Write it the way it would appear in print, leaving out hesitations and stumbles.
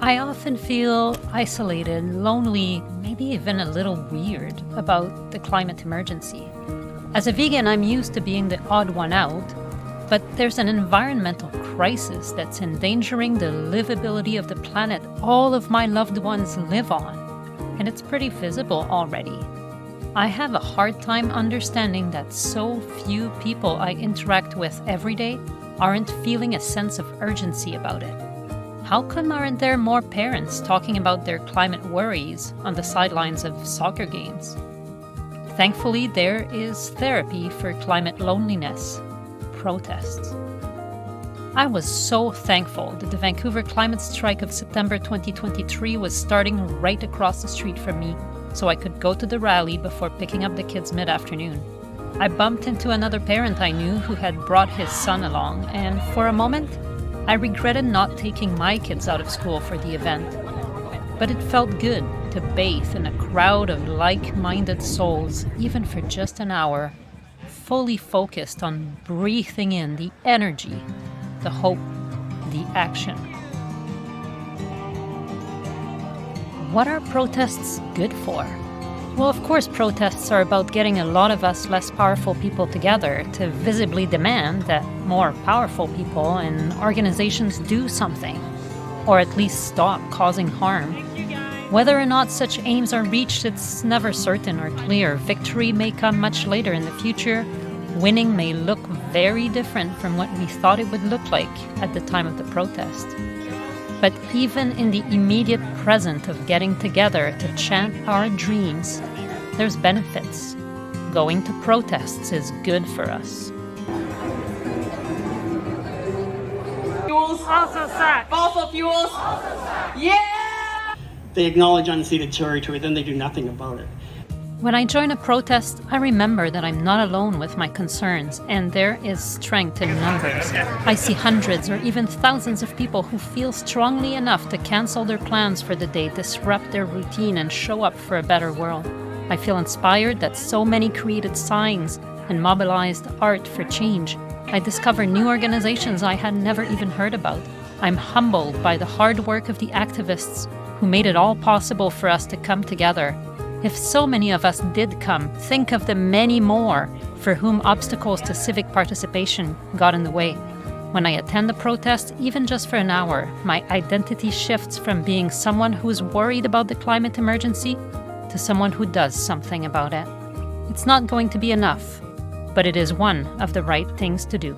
I often feel isolated, lonely, maybe even a little weird about the climate emergency. As a vegan, I'm used to being the odd one out, but there's an environmental crisis that's endangering the livability of the planet all of my loved ones live on, and it's pretty visible already. I have a hard time understanding that so few people I interact with every day aren't feeling a sense of urgency about it. How come aren't there more parents talking about their climate worries on the sidelines of soccer games? Thankfully, there is therapy for climate loneliness: protests. I was so thankful that the Vancouver Climate Strike of September 2023 was starting right across the street from me, so I could go to the rally before picking up the kids mid-afternoon. I bumped into another parent I knew who had brought his son along, and for a moment, I regretted not taking my kids out of school for the event. But it felt good to bathe in a crowd of like-minded souls, even for just an hour, fully focused on breathing in the energy, the hope, the action. What are protests good for? Well, of course, protests are about getting a lot of us less powerful people together to visibly demand that more powerful people and organizations do something, or at least stop causing harm. Whether or not such aims are reached, it's never certain or clear. Victory may come much later in the future. Winning may look very different from what we thought it would look like at the time of the protest. But even in the immediate present of getting together to chant our dreams, there's benefits. Going to protests is good for us. Fuels also suck. Fossil fuels. Yeah! They acknowledge unceded territory, then they do nothing about it. When I join a protest, I remember that I'm not alone with my concerns, and there is strength in numbers. I see hundreds or even thousands of people who feel strongly enough to cancel their plans for the day, disrupt their routine, and show up for a better world. I feel inspired that so many created signs and mobilized art for change. I discover new organizations I had never even heard about. I'm humbled by the hard work of the activists who made it all possible for us to come together. If so many of us did come, think of the many more for whom obstacles to civic participation got in the way. When I attend a protest, even just for an hour, my identity shifts from being someone who's worried about the climate emergency to someone who does something about it. It's not going to be enough, but it is one of the right things to do.